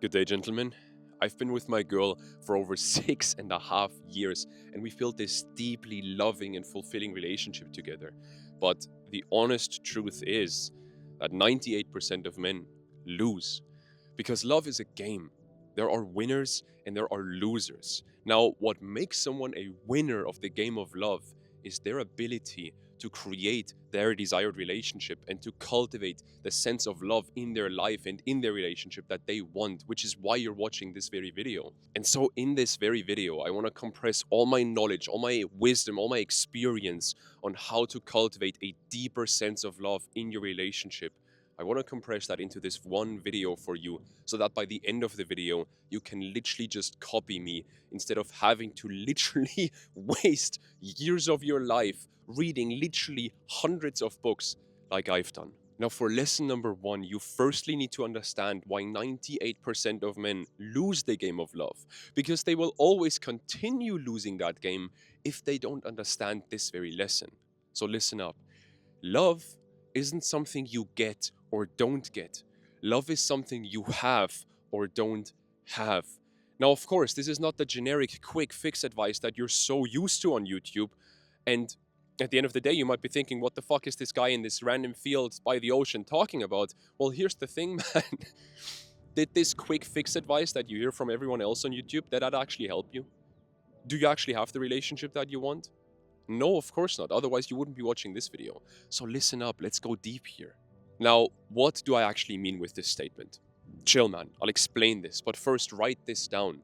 Good day, gentlemen. I've been with my girl for over 6.5 years, and we've built this deeply loving and fulfilling relationship together. But the honest truth is that 98% of men lose because love is a game. There are winners and there are losers. Now, what makes someone a winner of the game of love is their ability to create their desired relationship and to cultivate the sense of love in their life and in their relationship that they want, which is why you're watching this very video. And so, in this very video, I want to compress all my knowledge, all my wisdom, all my experience on how to cultivate a deeper sense of love in your relationship. I want to compress that into this one video for you so that by the end of the video, you can literally just copy me instead of having to literally waste years of your life reading literally hundreds of books like I've done. Now, for lesson number one, you firstly need to understand why 98% of men lose the game of love, because they will always continue losing that game if they don't understand this very lesson. So listen up. Love isn't something you get or don't get. Love is something you have or don't have. Now, of course, this is not the generic quick fix advice that you're so used to on YouTube. And at the end of the day, you might be thinking, what the fuck is this guy in this random field by the ocean talking about? Well, here's the thing, man. Did this quick fix advice that you hear from everyone else on YouTube, did that actually help you? Do you actually have the relationship that you want? No, of course not. Otherwise, you wouldn't be watching this video. So listen up. Let's go deep here. Now, what do I actually mean with this statement? Chill, man. I'll explain this. But first, write this down.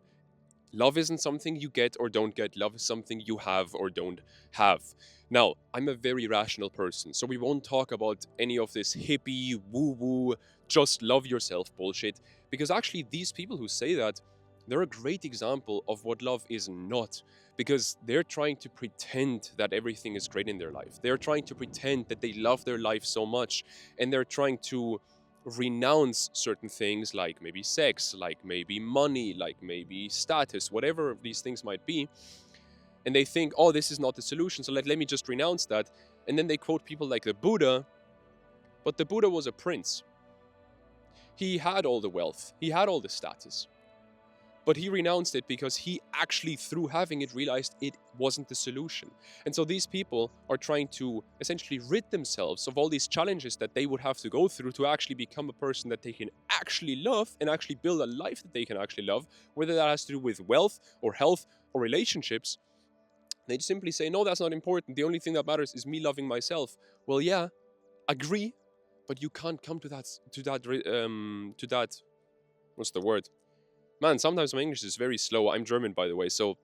Love isn't something you get or don't get. Love is something you have or don't have. Now, I'm a very rational person, so we won't talk about any of this hippie, woo-woo, just love yourself bullshit. Because actually, these people who say that, they're a great example of what love is not. Because they're trying to pretend that everything is great in their life. They're trying to pretend that they love their life so much. And they're trying to renounce certain things like maybe sex, like maybe money, like maybe status, whatever these things might be. And they think, oh, this is not the solution, so let me just renounce that. And then they quote people like the Buddha, but the Buddha was a prince. He had all the wealth, he had all the status. But he renounced it because he actually, through having it, realized it wasn't the solution. And so these people are trying to essentially rid themselves of all these challenges that they would have to go through to actually become a person that they can actually love and actually build a life that they can actually love, whether that has to do with wealth or health or relationships. They just simply say, no, that's not important. The only thing that matters is me loving myself. Well, yeah, agree, but you can't come to that, what's the word? Man, sometimes my English is very slow. I'm German, by the way, so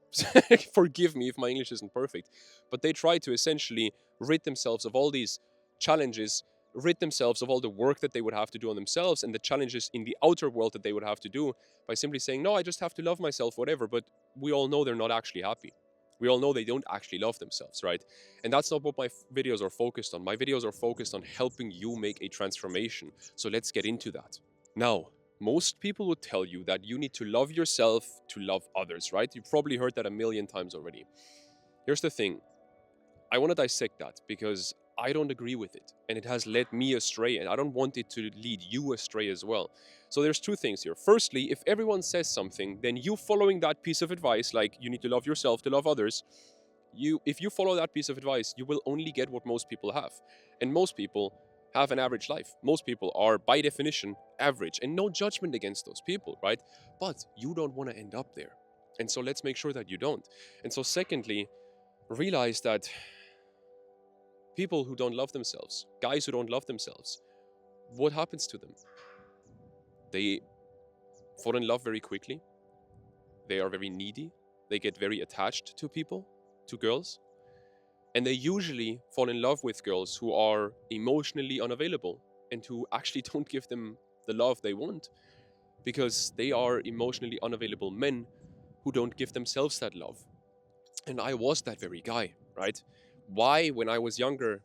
forgive me if my English isn't perfect. But they try to essentially rid themselves of all these challenges, rid themselves of all the work that they would have to do on themselves and the challenges in the outer world that they would have to do by simply saying, no, I just have to love myself, whatever. But we all know they're not actually happy. We all know they don't actually love themselves, right? And that's not what my videos are focused on. My videos are focused on helping you make a transformation. So let's get into that. Now, most people would tell you that you need to love yourself to love others, right? You've probably heard that a million times already. Here's the thing. I want to dissect that because I don't agree with it. And it has led me astray. And I don't want it to lead you astray as well. So there's two things here. Firstly, if everyone says something, then you following that piece of advice, like you need to love yourself to love others, if you follow that piece of advice, you will only get what most people have. And most people have an average life. Most people are, by definition, average. And no judgment against those people, right? But you don't want to end up there. And so let's make sure that you don't. And so secondly, realize that people who don't love themselves, guys who don't love themselves, what happens to them? They fall in love very quickly. They are very needy. They get very attached to people, to girls. And they usually fall in love with girls who are emotionally unavailable and who actually don't give them the love they want because they are emotionally unavailable men who don't give themselves that love. And I was that very guy, right? Why, when I was younger,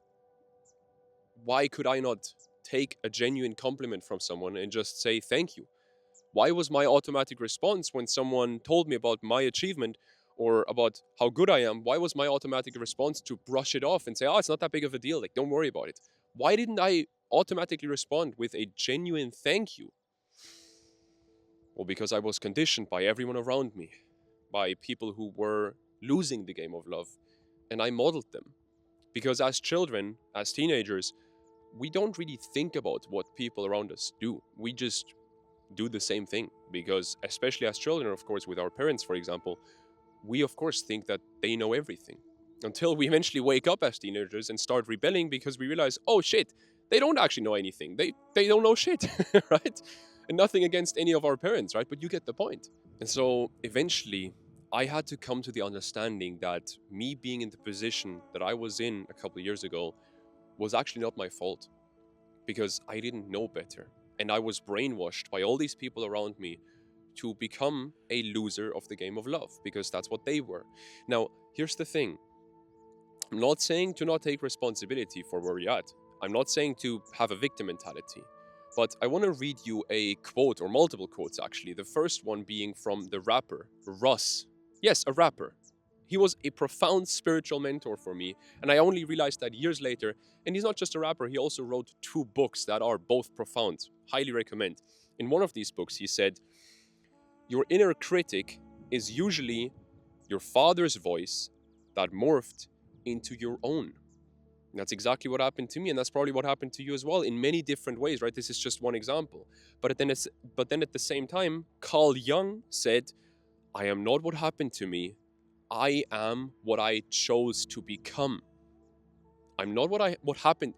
why could I not take a genuine compliment from someone and just say thank you? Why was my automatic response when someone told me about my achievement or about how good I am, why was my automatic response to brush it off and say, oh, it's not that big of a deal, like, don't worry about it? Why didn't I automatically respond with a genuine thank you? Well, because I was conditioned by everyone around me, by people who were losing the game of love, and I modeled them. Because as children, as teenagers, we don't really think about what people around us do. We just do the same thing. Because, especially as children, of course, with our parents, for example, we of course think that they know everything. Until we eventually wake up as teenagers and start rebelling because we realize, oh shit, they don't actually know anything. They don't know shit, right? And nothing against any of our parents, right? But you get the point. And so eventually I had to come to the understanding that me being in the position that I was in a couple of years ago was actually not my fault, because I didn't know better. And I was brainwashed by all these people around me to become a loser of the game of love, because that's what they were. Now, here's the thing. I'm not saying to not take responsibility for where you're at. I'm not saying to have a victim mentality. But I want to read you a quote, or multiple quotes actually. The first one being from the rapper, Russ. Yes, a rapper. He was a profound spiritual mentor for me, and I only realized that years later. And he's not just a rapper, he also wrote 2 books that are both profound. Highly recommend. In one of these books, he said, "Your inner critic is usually your father's voice that morphed into your own." And that's exactly what happened to me, and that's probably what happened to you as well in many different ways, right? This is just one example. But then at the same time, Carl Jung said, "I am not what happened to me. I am what I chose to become. I'm not what happened.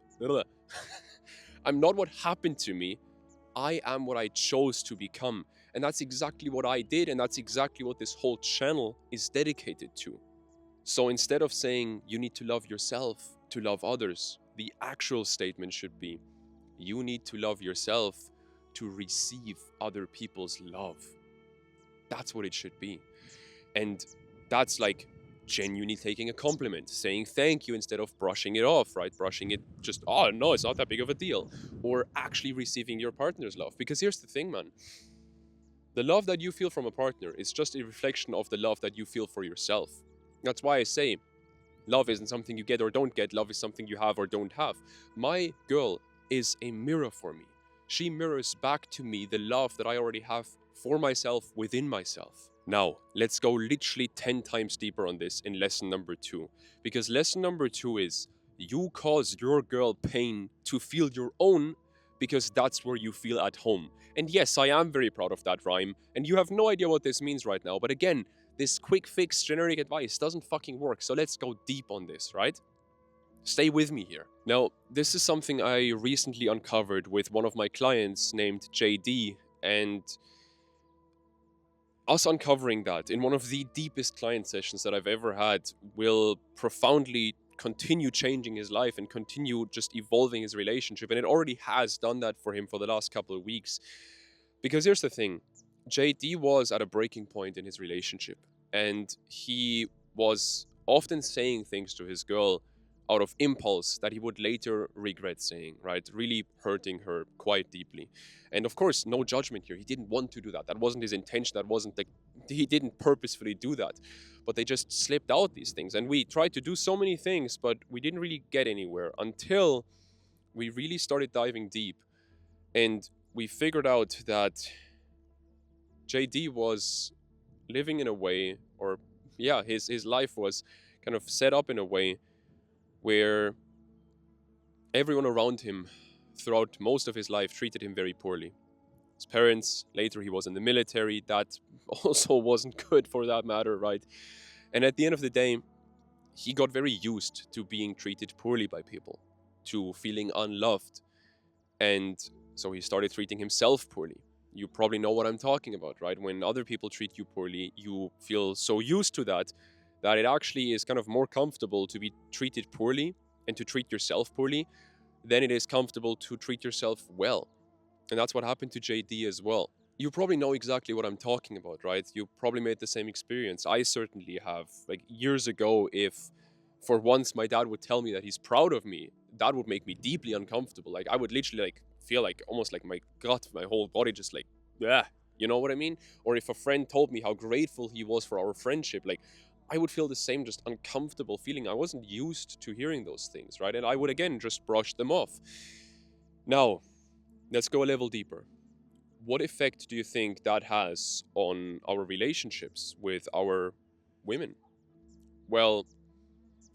I'm not what happened to me. I am what I chose to become." And that's exactly what I did, and that's exactly what this whole channel is dedicated to. So instead of saying you need to love yourself to love others, the actual statement should be you need to love yourself to receive other people's love. That's what it should be. And that's like genuinely taking a compliment, saying thank you instead of brushing it off, right? Brushing it just, oh no, it's not that big of a deal. Or actually receiving your partner's love. Because here's the thing, man. The love that you feel from a partner is just a reflection of the love that you feel for yourself. That's why I say love isn't something you get or don't get. Love is something you have or don't have. My girl is a mirror for me. She mirrors back to me the love that I already have for myself within myself. Now, let's go literally 10 times deeper on this in lesson number 2. Because lesson number 2 is you cause your girl pain to feel your own, because that's where you feel at home. And yes, I am very proud of that rhyme, and you have no idea what this means right now, but again, this quick fix generic advice doesn't fucking work, so let's go deep on this, right? Stay with me here. Now, this is something I recently uncovered with one of my clients named JD, and us uncovering that in one of the deepest client sessions that I've ever had will profoundly continue changing his life and continue just evolving his relationship. And it already has done that for him for the last couple of weeks. Because here's the thing, JD was at a breaking point in his relationship, and he was often saying things to his girl out of impulse that he would later regret saying, right? Really hurting her quite deeply. And of course, no judgment here. He didn't want to do that. That wasn't his intention. That wasn't like, he didn't purposefully do that. But they just slipped out, these things. And we tried to do so many things, but we didn't really get anywhere until we really started diving deep. And we figured out that JD was living in a way, or yeah, his life was kind of set up in a way where everyone around him throughout most of his life treated him very poorly. His parents, later he was in the military, that also wasn't good for that matter, right? And at the end of the day, he got very used to being treated poorly by people, to feeling unloved. And so he started treating himself poorly. You probably know what I'm talking about, right? When other people treat you poorly, you feel so used to that it actually is kind of more comfortable to be treated poorly and to treat yourself poorly than it is comfortable to treat yourself well. And that's what happened to JD as well. You probably know exactly what I'm talking about, right? You probably made the same experience. I certainly have. Like years ago, if for once my dad would tell me that he's proud of me, that would make me deeply uncomfortable. Like I would literally like feel like almost like my gut, my whole body just like, yeah, you know what I mean? Or if a friend told me how grateful he was for our friendship, like I would feel the same just uncomfortable feeling. I wasn't used to hearing those things, right? And I would again just brush them off. Now, let's go a level deeper. what effect do you think that has on our relationships with our women? Well,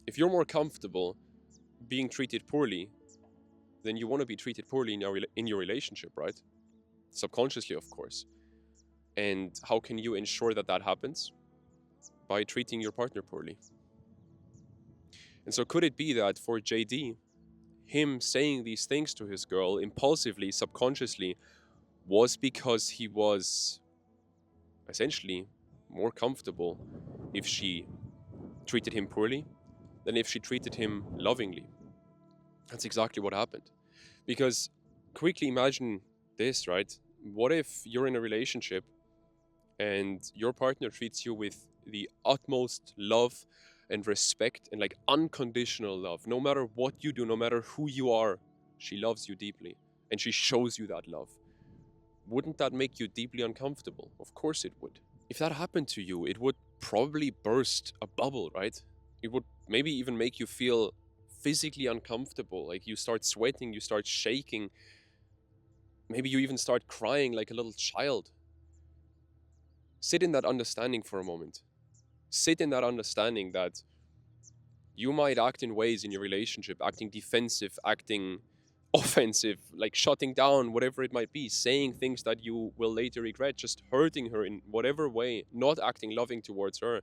if you're more comfortable being treated poorly, then you want to be treated poorly in your relationship, right? Subconsciously, of course. And how can you ensure that that happens? By treating your partner poorly. And so, could it be that for JD, him saying these things to his girl impulsively, subconsciously, was because he was essentially more comfortable if she treated him poorly than if she treated him lovingly? That's exactly what happened. Because quickly imagine this, right? What if you're in a relationship and your partner treats you with the utmost love and respect and like unconditional love? No matter what you do, no matter who you are, she loves you deeply and she shows you that love. Wouldn't that make you deeply uncomfortable? Of course it would. If that happened to you, it would probably burst a bubble, right? It would maybe even make you feel physically uncomfortable. Like you start sweating, you start shaking. Maybe you even start crying like a little child. Sit in that understanding for a moment. Sit in that understanding that you might act in ways in your relationship, acting defensive, acting offensive, like shutting down, whatever it might be, saying things that you will later regret, just hurting her in whatever way, not acting loving towards her,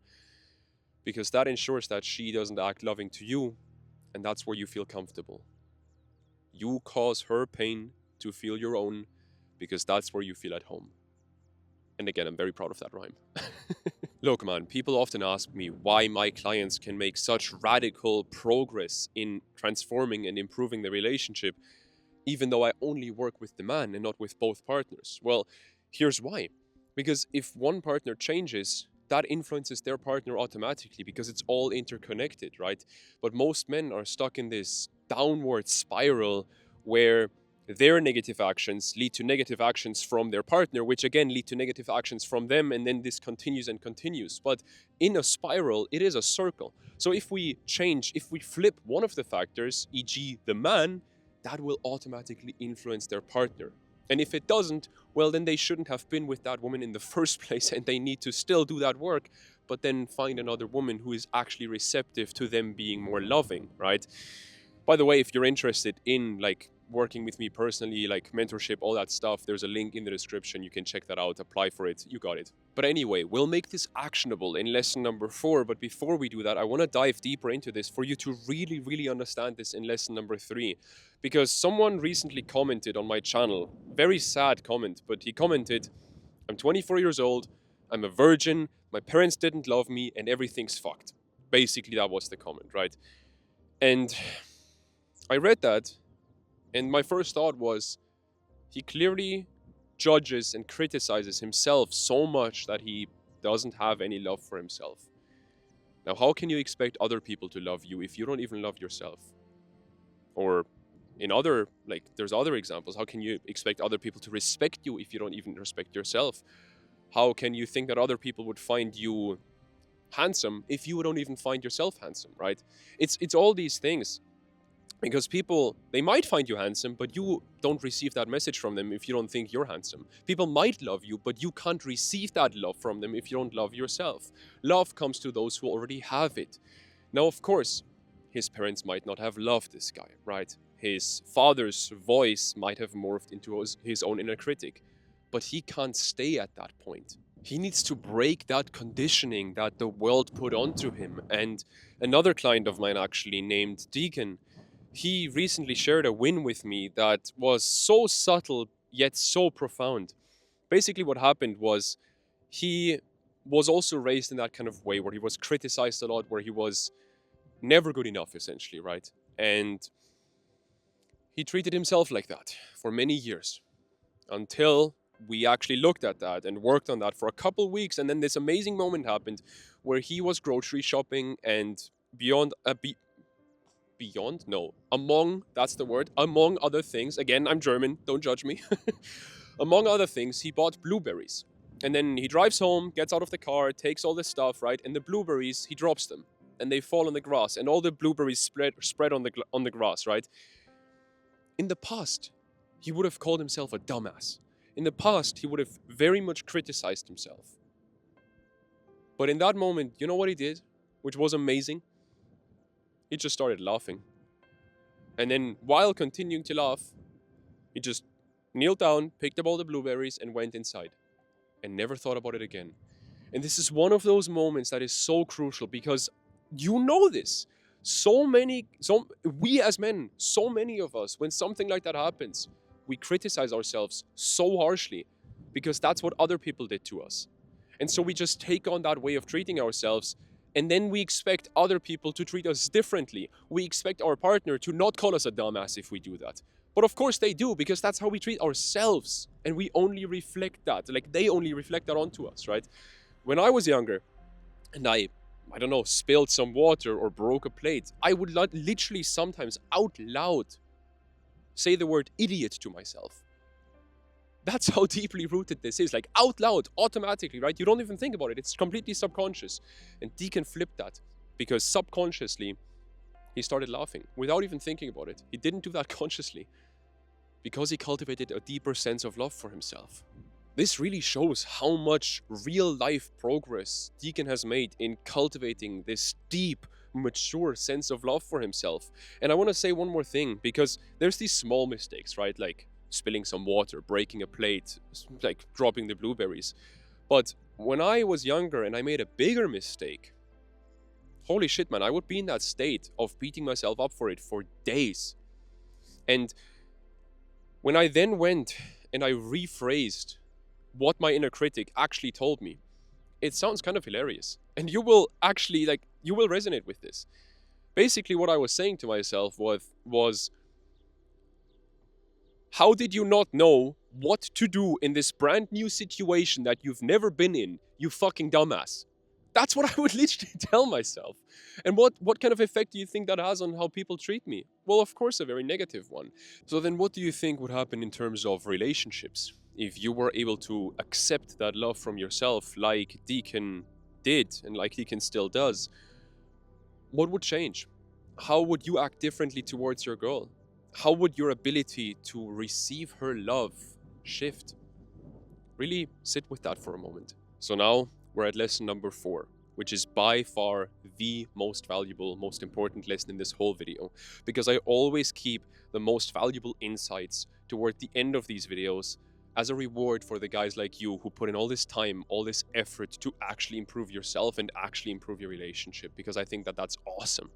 because that ensures that she doesn't act loving to you, and that's where you feel comfortable. You cause her pain to feel your own, because that's where you feel at home. And again, I'm very proud of that rhyme. Look, man, people often ask me why my clients can make such radical progress in transforming and improving the relationship, even though I only work with the man and not with both partners. Well, here's why. Because if one partner changes, that influences their partner automatically because it's all interconnected, right? But most men are stuck in this downward spiral where their negative actions lead to negative actions from their partner, which again lead to negative actions from them, and then this continues and continues. But in a spiral, it is a circle. So if we flip one of the factors, e.g., the man, that will automatically influence their partner. And if it doesn't, well, then they shouldn't have been with that woman in the first place, and they need to still do that work, but then find another woman who is actually receptive to them being more loving, right? By the way, if you're interested in like working with me personally, like mentorship, all that stuff, there's a link in the description. You can check that out, apply for it. You got it. But anyway, we'll make this actionable in lesson number 4. But before we do that, I want to dive deeper into this for you to really, really understand this in lesson number 3. Because someone recently commented on my channel, very sad comment, but he commented, I'm 24 years old, I'm a virgin, my parents didn't love me, and everything's fucked. Basically, that was the comment, right? And I read that, and my first thought was, he clearly judges and criticizes himself so much that he doesn't have any love for himself. Now, how can you expect other people to love you if you don't even love yourself? Or there's other examples. How can you expect other people to respect you if you don't even respect yourself? How can you think that other people would find you handsome if you don't even find yourself handsome, right? It's all these things. Because people, they might find you handsome, but you don't receive that message from them if you don't think you're handsome. People might love you, but you can't receive that love from them if you don't love yourself. Love comes to those who already have it. Now, of course, his parents might not have loved this guy, right? His father's voice might have morphed into his own inner critic, but he can't stay at that point. He needs to break that conditioning that the world put onto him. And another client of mine, actually, named Deacon, he recently shared a win with me that was so subtle yet so profound. Basically, what happened was he was also raised in that kind of way where he was criticized a lot, where he was never good enough, essentially, right? And he treated himself like that for many years until we actually looked at that and worked on that for a couple weeks. And then this amazing moment happened where he was grocery shopping and among other things, again, I'm German, don't judge me. Among other things, he bought blueberries. And then he drives home, gets out of the car, takes all this stuff, right? And the blueberries, he drops them. And they fall on the grass. And all the blueberries spread on the grass, right? In the past, he would have called himself a dumbass. In the past, he would have very much criticized himself. But in that moment, you know what he did? Which was amazing? He just started laughing. And then, while continuing to laugh, he just kneeled down, picked up all the blueberries, and went inside. And never thought about it again. And this is one of those moments that is so crucial because you know this. We as men, so many of us, when something like that happens, we criticize ourselves so harshly because that's what other people did to us. And so we just take on that way of treating ourselves, and then we expect other people to treat us differently. We expect our partner to not call us a dumbass if we do that. But of course they do, because that's how we treat ourselves, and we only reflect that. Like, they only reflect that onto us, right? When I was younger and I don't know, spilled some water or broke a plate, I would literally sometimes out loud say the word idiot to myself. That's how deeply rooted this is. Like, out loud, automatically, right? You don't even think about it. It's completely subconscious. And Deacon flipped that because subconsciously he started laughing without even thinking about it. He didn't do that consciously because he cultivated a deeper sense of love for himself. This really shows how much real life progress Deacon has made in cultivating this deep, mature sense of love for himself. And I want to say one more thing, because there's these small mistakes, right? Like spilling some water, breaking a plate, like dropping the blueberries. But when I was younger and I made a bigger mistake, holy shit, man, I would be in that state of beating myself up for it for days. And when I then went and I rephrased what my inner critic actually told me, it sounds kind of hilarious. And you will actually, you will resonate with this. Basically, what I was saying to myself was, how did you not know what to do in this brand new situation that you've never been in, you fucking dumbass? That's what I would literally tell myself. And what kind of effect do you think that has on how people treat me? Well, of course, a very negative one. So then what do you think would happen in terms of relationships? If you were able to accept that love from yourself like Deacon did and like Deacon still does, what would change? How would you act differently towards your girl? How would your ability to receive her love shift? Really sit with that for a moment. So now we're at lesson number 4, which is by far the most valuable, most important lesson in this whole video, because I always keep the most valuable insights toward the end of these videos as a reward for the guys like you who put in all this time, all this effort to actually improve yourself and actually improve your relationship, because I think that that's awesome.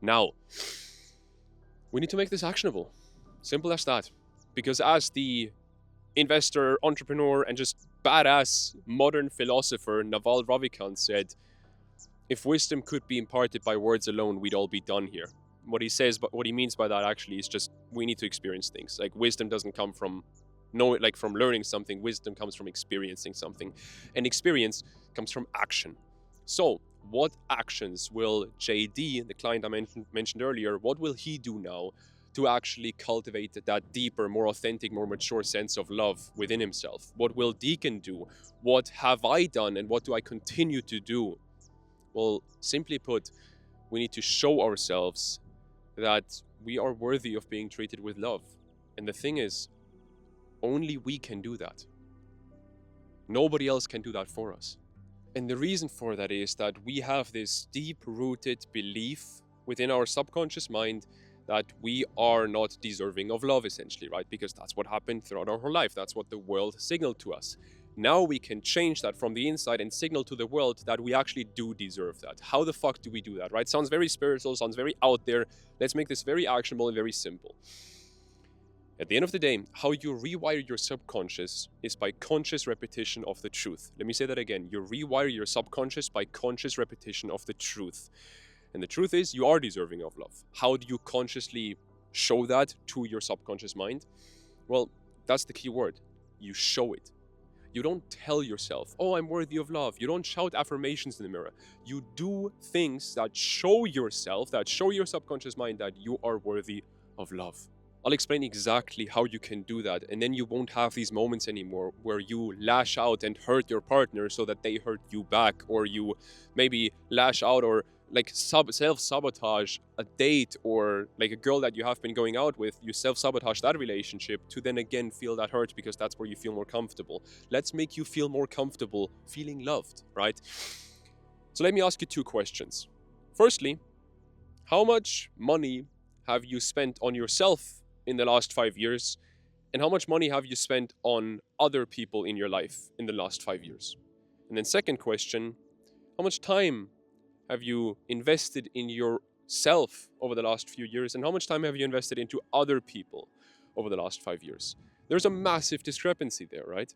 Now, we need to make this actionable. Simple as that. Because as the investor, entrepreneur, and just badass modern philosopher Naval Ravikant said, if wisdom could be imparted by words alone, we'd all be done here. What he says, but what he means by that actually is just we need to experience things. Like, wisdom doesn't come from from learning something. Wisdom comes from experiencing something, and experience comes from action. So what actions will JD, the client I mentioned earlier, what will he do now to actually cultivate that deeper, more authentic, more mature sense of love within himself? What will Deacon do? What have I done, and what do I continue to do? Well, simply put, we need to show ourselves that we are worthy of being treated with love. And the thing is, only we can do that. Nobody else can do that for us. And the reason for that is that we have this deep-rooted belief within our subconscious mind that we are not deserving of love, essentially, right? Because that's what happened throughout our whole life. That's what the world signaled to us. Now we can change that from the inside and signal to the world that we actually do deserve that. How the fuck do we do that, right? Sounds very spiritual, sounds very out there. Let's make this very actionable and very simple. At the end of the day, how you rewire your subconscious is by conscious repetition of the truth. Let me say that again. You rewire your subconscious by conscious repetition of the truth. And the truth is, you are deserving of love. How do you consciously show that to your subconscious mind? Well, that's the key word. You show it. You don't tell yourself, oh, I'm worthy of love. You don't shout affirmations in the mirror. You do things that show yourself, that show your subconscious mind that you are worthy of love. I'll explain exactly how you can do that, and then you won't have these moments anymore where you lash out and hurt your partner so that they hurt you back, or you maybe lash out or like self-sabotage a date, or like a girl that you have been going out with, you self-sabotage that relationship to then again feel that hurt because that's where you feel more comfortable. Let's make you feel more comfortable feeling loved, right? So let me ask you two questions. Firstly, how much money have you spent on yourself in the last 5 years? And how much money have you spent on other people in your life in the last 5 years? And then second question, how much time have you invested in yourself over the last few years? And how much time have you invested into other people over the last 5 years? There's a massive discrepancy there, right?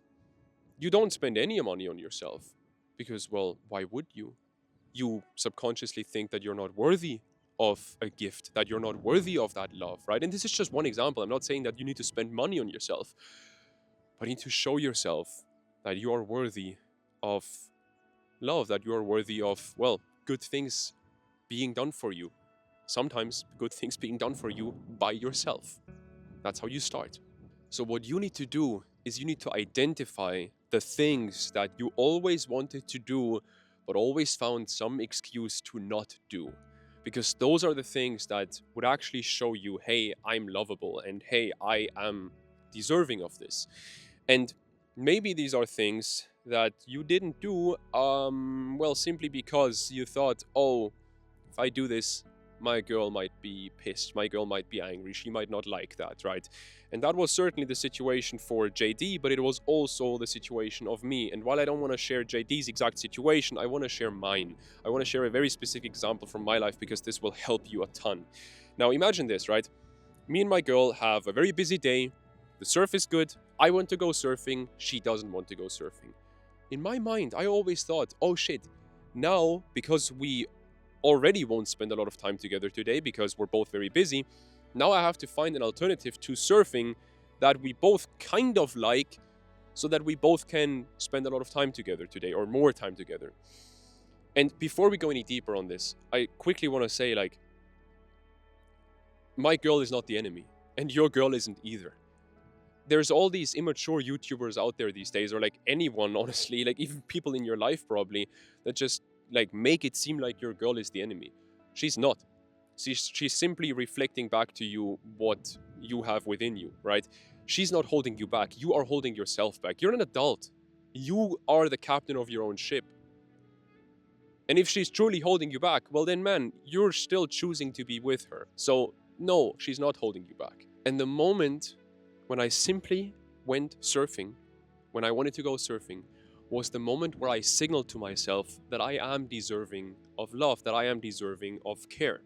You don't spend any money on yourself because, well, why would you? You subconsciously think that you're not worthy of a gift, that you're not worthy of that love, right? And this is just one example. I'm not saying that you need to spend money on yourself, but you need to show yourself that you are worthy of love, that you are worthy of, well, good things being done for you. Sometimes good things being done for you by yourself. That's how you start. So what you need to do is you need to identify the things that you always wanted to do but always found some excuse to not do. Because those are the things that would actually show you, hey, I'm lovable, and hey, I am deserving of this. And maybe these are things that you didn't do, well, simply because you thought, oh, if I do this, my girl might be pissed, my girl might be angry, she might not like that, right? And that was certainly the situation for JD, but it was also the situation of me. And while I don't want to share JD's exact situation, I want to share mine. I want to share a very specific example from my life because this will help you a ton. Now imagine this, right? Me and my girl have a very busy day. The surf is good. I want to go surfing. She doesn't want to go surfing. In my mind, I always thought, oh shit, now because we already won't spend a lot of time together today because we're both very busy, now I have to find an alternative to surfing that we both kind of like so that we both can spend a lot of time together today, or more time together. And before we go any deeper on this, I quickly want to say, like, my girl is not the enemy, and your girl isn't either. There's all these immature YouTubers out there these days, or like anyone, honestly, like even people in your life probably, that just like make it seem like your girl is the enemy. She's not. She's simply reflecting back to you what you have within you, right? She's not holding you back. You are holding yourself back. You're an adult. You are the captain of your own ship. And if she's truly holding you back, well then, man, you're still choosing to be with her. So no, she's not holding you back. And the moment when I simply went surfing, when I wanted to go surfing, was the moment where I signaled to myself that I am deserving of love, that I am deserving of care.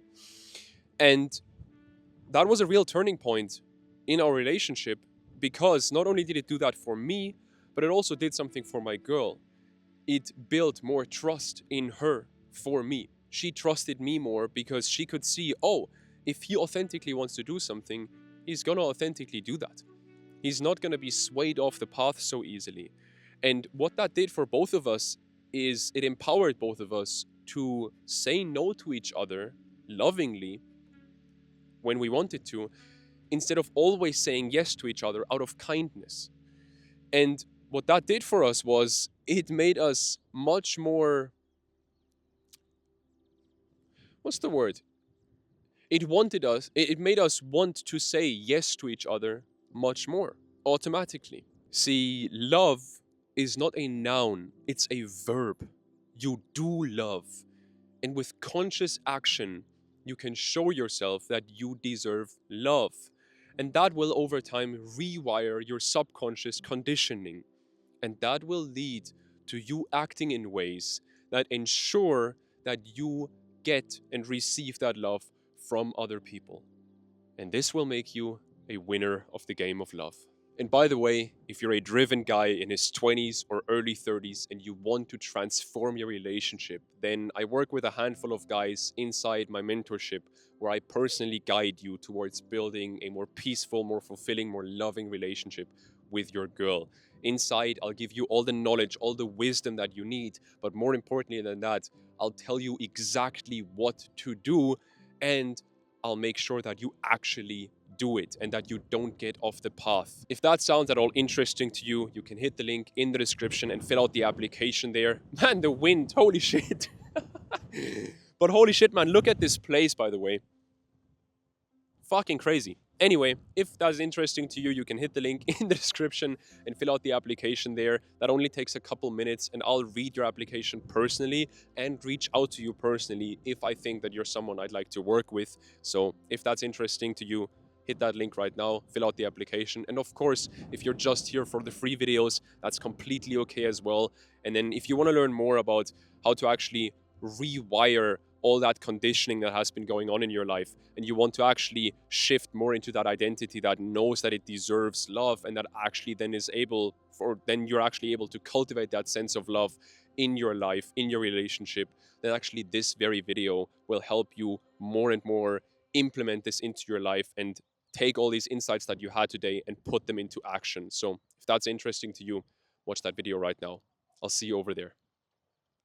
And that was a real turning point in our relationship, because not only did it do that for me, but it also did something for my girl. It built more trust in her for me. She trusted me more because she could see, oh, if he authentically wants to do something, he's gonna authentically do that. He's not gonna be swayed off the path so easily. And what that did for both of us is it empowered both of us to say no to each other lovingly when we wanted to, instead of always saying yes to each other out of kindness. And what that did for us was it made us much more, what's the word? It made us want to say yes to each other much more automatically. See, love is not a noun, it's a verb. You do love. And with conscious action, you can show yourself that you deserve love. And that will over time rewire your subconscious conditioning. And that will lead to you acting in ways that ensure that you get and receive that love from other people. And this will make you a winner of the game of love. And by the way, if you're a driven guy in his 20s or early 30s and you want to transform your relationship, then I work with a handful of guys inside my mentorship where I personally guide you towards building a more peaceful, more fulfilling, more loving relationship with your girl. Inside, I'll give you all the knowledge, all the wisdom that you need, but more importantly than that, I'll tell you exactly what to do, and I'll make sure that you actually do it and that you don't get off the path. If that sounds at all interesting to you, you can hit the link in the description and fill out the application there. Man, the wind, holy shit. But holy shit, man, look at this place, by the way. Fucking crazy. Anyway, if that's interesting to you, you can hit the link in the description and fill out the application there. That only takes a couple minutes, and I'll read your application personally and reach out to you personally if I think that you're someone I'd like to work with. So if that's interesting to you, hit that link right now, fill out the application. And of course, if you're just here for the free videos, that's completely okay as well. And then if you want to learn more about how to actually rewire all that conditioning that has been going on in your life, and you want to actually shift more into that identity that knows that it deserves love, and that actually then then you're actually able to cultivate that sense of love in your life, in your relationship, then actually this very video will help you more and more implement this into your life and take all these insights that you had today and put them into action. So if that's interesting to you, watch that video right now. I'll see you over there.